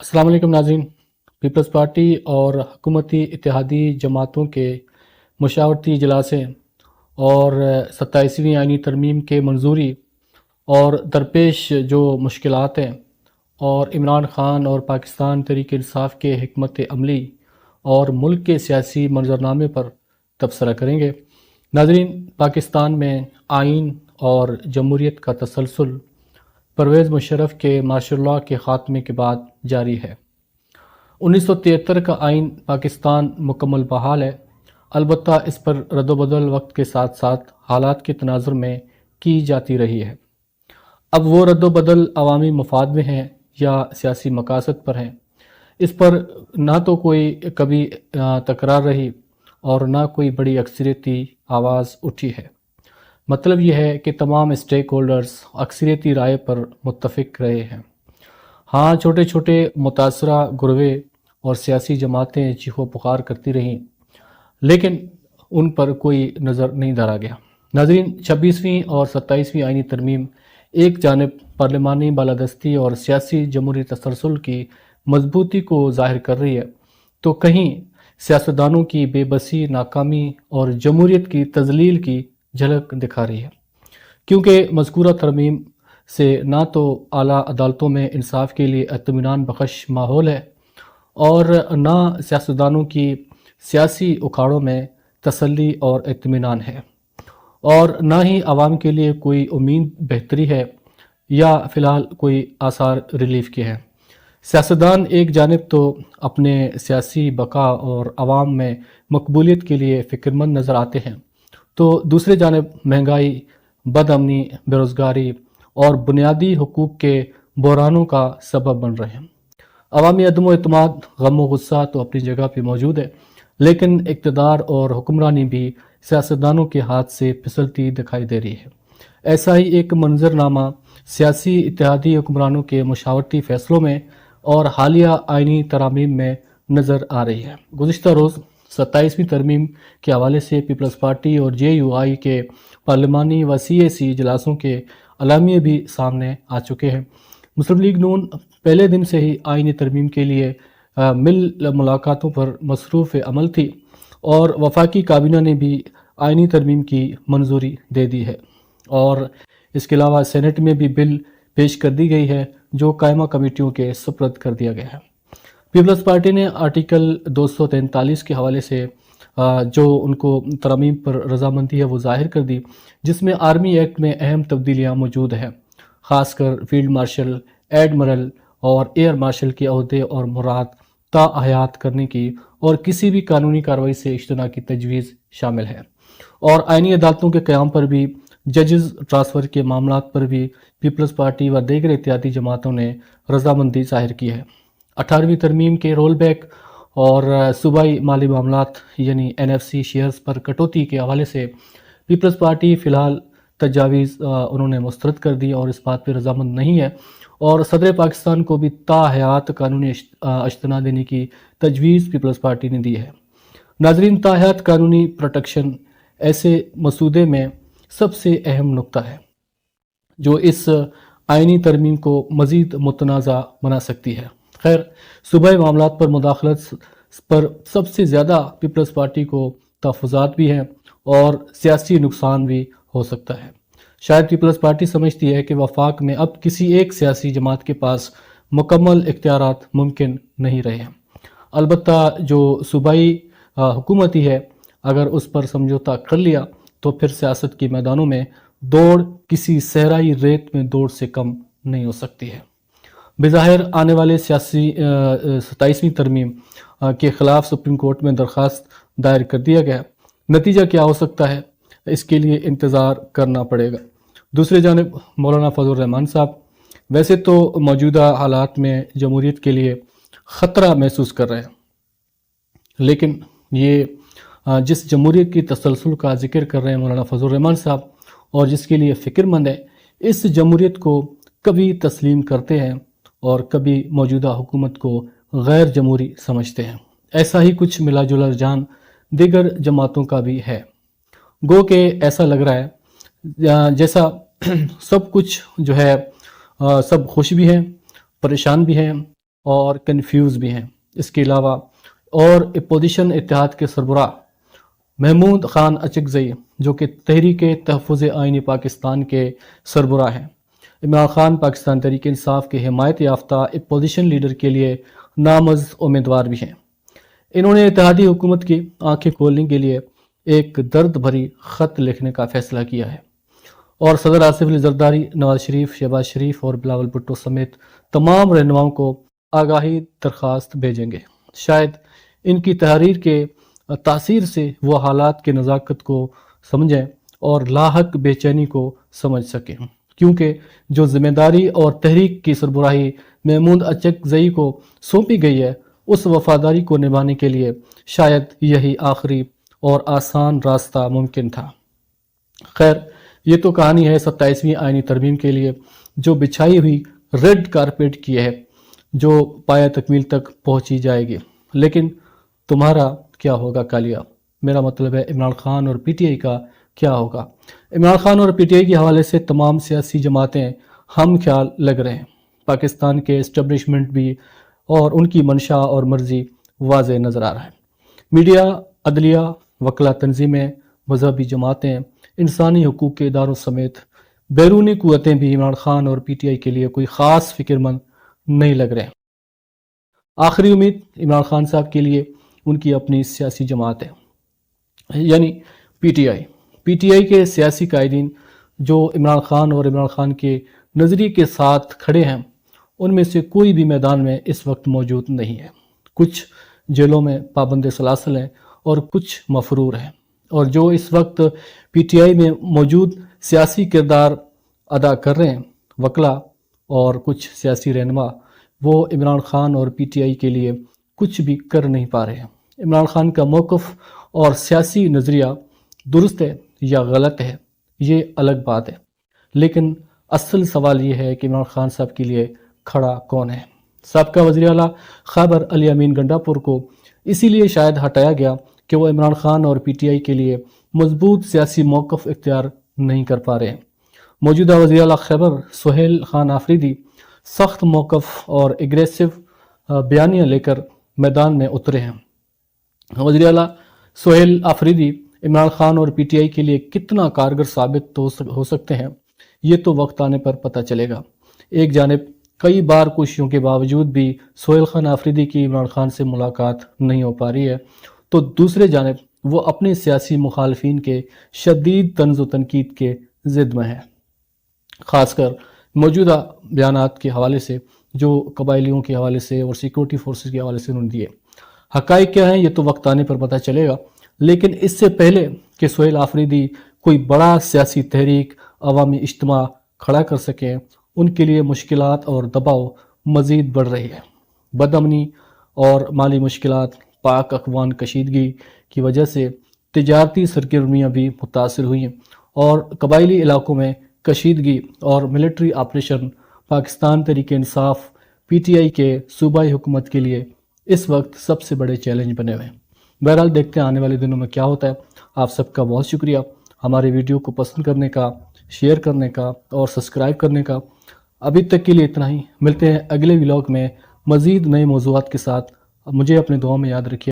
अस्सलाम वालेकुम नाज़रीन। पीपल्स पार्टी और हुकूमती इत्तेहादी जमातों के मशावरती इजलासें और 27वीं आइनी तरमीम के मंजूरी और दरपेश जो मुश्किलात हैं और इमरान ख़ान और पाकिस्तान तहरीक इंसाफ के हिकमत अमली और मुल्क के सियासी मंजरनामे पर तबसरा करेंगे। नाज़रीन, पाकिस्तान में आइन और जमहूरियत का तसलसल परवेज़ मुशर्रफ के मार्शल लॉ के ख़ात्मे के बाद जारी है। 1973 का आइन पाकिस्तान मुकम्मल बहाल है, अलबत्ता इस पर रद्दोबदल वक्त के साथ साथ हालात के तनाजुर में की जाती रही है। अब वो रद्दोबदल अवामी मफाद में है या सियासी मकासद पर है, इस पर ना तो कोई कभी तकरार रही और ना कोई बड़ी अक्सरियती आवाज़ उठी है। मतलब यह है कि तमाम स्टेक होल्डर्स अक्सरियती राय पर मुत्तफ़िक रहे हैं। हाँ, छोटे छोटे मुतासरा गुरवे और सियासी जमातें चीखो पुकार करती रहीं, लेकिन उन पर कोई नज़र नहीं डाला गया। नाज़रीन, 26वीं और 27वीं आइनी तरमीम एक जानिब पार्लिमानी बालादस्ती और सियासी जमहूरी तसलसल की मजबूती को ज़ाहिर कर रही है, तो कहीं सियासतदानों की बेबसी, नाकामी और जमहूरियत की तजलील की झलक दिखा रही है। क्योंकि मज़कूरा तरमीम से ना तो आला अदालतों में इंसाफ के लिए इत्मीनान बख्श माहौल है और ना सियासतदानों की सियासी उखाड़ों में तसल्ली और इत्मीनान है, और ना ही आवाम के लिए कोई उम्मीद बेहतरी है या फ़िलहाल कोई आसार रिलीफ के हैं। सियासतदान एक जानिब तो अपने सियासी बका और आवाम में मकबूलियत के लिए फ़िक्रमंद नज़र आते हैं, तो दूसरी जानिब महंगाई, बदअमनी, बेरोज़गारी और बुनियादी हुकूक के बहरानों का सबब बन रहे हैं। अवामी अदम-ओ-एतमाद, गम व गुस्सा तो अपनी जगह पे मौजूद है, लेकिन इक़्तिदार और हुक्मरानी भी सियासतदानों के हाथ से फिसलती दिखाई दे रही है। ऐसा ही एक मंजरनामा सियासी इत्तेहादी हुक्मरानों के मशावरती फ़ैसलों में और हालिया आइनी तरामीम में नज़र आ रही है। गुज़िश्ता रोज़ 27वीं तरमीम के हवाले से पीपल्स पार्टी और JUI के पार्लिमानी व CAC इजलासों के अलामिये भी सामने आ चुके हैं। मुस्लिम लीग नून पहले दिन से ही आइनी तरमीम के लिए मिल मुलाकातों पर मसरूफ़ अमल थी और वफाकी काबीना ने भी आइनी तरमीम की मंजूरी दे दी है, और इसके अलावा सेनेट में भी बिल पेश कर दी गई है जो कायमा कमेटियों के सुपुर्द कर दिया गया है। पीपल्स पार्टी ने आर्टिकल 243 के हवाले से जो उनको तरमीम पर रजामंदी है वो जाहिर कर दी, जिसमें आर्मी एक्ट में अहम तब्दीलियाँ मौजूद हैं, ख़ासकर फील्ड मार्शल, एडमरल और एयर मार्शल के अहदे और मुराद ताहयात करने की और किसी भी कानूनी कार्रवाई से इज्तना की तजवीज़ शामिल है। और आइनी अदालतों के क़याम पर भी, जजेस ट्रांसफ़र के मामलात पर भी पीपल्स पार्टी व दीगर इत्तेहादी जमातों ने रजामंदी जाहिर की है। 18वीं तरमीम के रोल बैक और सूबाई माली मामलात यानी NFC शेयर्स पर कटौती के हवाले से पीपल्स पार्टी फ़िलहाल तजावीज़ उन्होंने मुस्तरद कर दी और इस बात पर रजामंद नहीं है, और सदर पाकिस्तान को भी ताहयात कानूनी इज्तना देने की तजवीज़ पीपल्स पार्टी ने दी है। नाज़रीन, ताहयात कानूनी प्रोटेक्शन ऐसे मसूदे में सबसे अहम नुक्ता है जो इस आइनी तरमीम को मज़ीद मुतनाज़ा बना सकती है। खैर, सूबाई मामलात पर मुदाखलत पर सबसे ज़्यादा पीपल्स पार्टी को तहफ़्फ़ुज़ात भी हैं और सियासी नुकसान भी हो सकता है। शायद पीपल्स पार्टी समझती है कि वफाक में अब किसी एक सियासी जमात के पास मुकम्मल इख्तियारात मुमकिन नहीं रहे हैं। अलबत्ता जो सूबाई हुकूमती है, अगर उस पर समझौता कर लिया तो फिर सियासत के मैदानों में दौड़ किसी सहराई रेत में दौड़ से कम नहीं हो सकती है। बेज़ाहिर आने वाले सियासी 27वीं तरमीम के ख़िलाफ़ सुप्रीम कोर्ट में दरख्वास्त दायर कर दिया गया। नतीजा क्या हो सकता है, इसके लिए इंतज़ार करना पड़ेगा। दूसरी जानिब मौलाना फजल रहमान साहब वैसे तो मौजूदा हालात में जमहूरियत के लिए ख़तरा महसूस कर रहे हैं, लेकिन ये जिस जमहूरियत की तसलसल का जिक्र कर रहे हैं मौलाना फजल रहमान साहब और जिसके लिए फ़िक्रमंद है, इस जमहूरियत को कभी तस्लीम करते हैं और कभी मौजूदा हुकूमत को गैर जमहूरी समझते हैं। ऐसा ही कुछ मिला जुला रुझान दीगर जमातों का भी है। गो के ऐसा लग रहा है जैसा सब कुछ जो है सब खुश भी हैं, परेशान भी हैं اور کنفیوز بھی ہیں۔ اس کے علاوہ اور اپوزیشن اتحاد کے سربراہ محمود خان اچکزئی جو کہ تحریک تحفظ آئین پاکستان کے سربراہ ہیں۔ عمران خان پاکستان تحریک انصاف کے حمایت یافتہ اپوزیشن لیڈر کے لیے نامزد امیدوار بھی ہیں۔ انہوں نے اتحادی حکومت کی آنکھیں کھولنے کے لیے ایک درد بھری خط لکھنے کا فیصلہ کیا ہے اور صدر آصف علی زرداری، نواز شریف، شہباز شریف اور بلاول بھٹو سمیت تمام رہنماؤں کو آگاہی درخواست بھیجیں گے۔ شاید ان کی تحریر کے تاثیر سے وہ حالات کے نزاکت کو سمجھیں اور لاحق بے چینی کو سمجھ سکیں، کیونکہ جو ذمہ داری اور تحریک کی سربراہی محمود اچکزئی کو سونپی گئی ہے اس وفاداری کو نبھانے کے لیے شاید یہی آخری اور آسان راستہ ممکن تھا۔ خیر، یہ تو کہانی ہے 27ویں آئینی ترمیم کے لیے جو بچھائی ہوئی ریڈ کارپیٹ کی ہے، جو پایہ تکمیل تک پہنچی جائے گی۔ لیکن تمہارا کیا ہوگا کالیا؟ میرا مطلب ہے عمران خان اور پی ٹی آئی کا کیا ہوگا؟ عمران خان اور پی ٹی آئی کے حوالے سے تمام سیاسی جماعتیں ہم خیال لگ رہے ہیں۔ پاکستان کے اسٹیبلشمنٹ بھی اور ان کی منشا اور مرضی واضح نظر آ رہا ہے۔ میڈیا، عدلیہ، وکلا تنظیمیں، مذہبی جماعتیں، انسانی حقوق کے اداروں سمیت بیرونی قوتیں بھی عمران خان اور پی ٹی آئی کے لیے کوئی خاص فکر مند نہیں لگ رہے۔ آخری امید عمران خان صاحب کے لیے ان کی اپنی سیاسی جماعت ہے، یعنی P T I. P T I کے سیاسی قائدین جو عمران خان اور عمران خان کے نظریے کے ساتھ کھڑے ہیں، ان میں سے کوئی بھی میدان میں اس وقت موجود نہیں ہے۔ کچھ جیلوں میں پابند سلاسل ہیں اور کچھ مفرور ہیں، اور جو اس وقت پی ٹی آئی میں موجود سیاسی کردار ادا کر رہے ہیں، وکلا اور کچھ سیاسی رہنما، وہ عمران خان اور پی ٹی آئی کے لیے کچھ بھی کر نہیں پا رہے ہیں۔ عمران خان کا موقف اور سیاسی نظریہ درست ہے یا غلط ہے، یہ الگ بات ہے، لیکن اصل سوال یہ ہے کہ عمران خان صاحب کے لیے کھڑا کون ہے؟ سابقہ وزیر اعلیٰ خیبر علی امین گنڈاپور کو اسی لیے شاید ہٹایا گیا کہ وہ عمران خان اور پی ٹی آئی کے لیے مضبوط سیاسی موقف اختیار نہیں کر پا رہے ہیں۔ موجودہ وزیر اعلیٰ خیبر سہیل خان آفریدی سخت موقف اور اگریسو بیانیاں لے کر میدان میں اترے ہیں۔ وزیر اعلیٰ سہیل آفریدی عمران خان اور پی ٹی آئی کے لیے کتنا کارگر ثابت ہو سکتے ہیں، یہ تو وقت آنے پر پتہ چلے گا۔ ایک جانب کئی بار کوششوں کے باوجود بھی سہیل خان آفریدی کی عمران خان سے ملاقات نہیں ہو پا رہی ہے، تو دوسرے جانب وہ اپنے سیاسی مخالفین کے شدید طنز و تنقید کے ضد میں ہیں، خاص کر موجودہ بیانات کے حوالے سے جو قبائلیوں کے حوالے سے اور سیکورٹی فورسز کے حوالے سے انہوں نے دیے۔ حقائق کیا ہیں یہ تو وقت آنے پر پتہ چلے گا، لیکن اس سے پہلے کہ سہیل آفریدی کوئی بڑا سیاسی تحریک، عوامی اجتماع کھڑا کر سکیں، ان کے لیے مشکلات اور دباؤ مزید بڑھ رہی ہے۔ بد امنی اور مالی مشکلات، پاک افغان کشیدگی کی وجہ سے تجارتی سرگرمیاں بھی متاثر ہوئی اور قبائلی علاقوں میں کشیدگی اور military operation Pakistan Tehreek Insaf P T I کے صوبائی حکومت کے لیے اس وقت سب سے بڑے چیلنج بنے ہوئے ہیں۔ بہرحال دیکھتے ہیں آنے والے دنوں میں کیا ہوتا ہے۔ آپ سب کا بہت شکریہ ہمارے ویڈیو کو پسند کرنے کا، شیئر کرنے کا اور سبسکرائب کرنے کا۔ ابھی تک کے لیے اتنا ہی، ملتے ہیں اگلے ولاگ میں مزید نئے موضوعات کے ساتھ۔ مجھے اپنے دعاؤں میں یاد رکھیے۔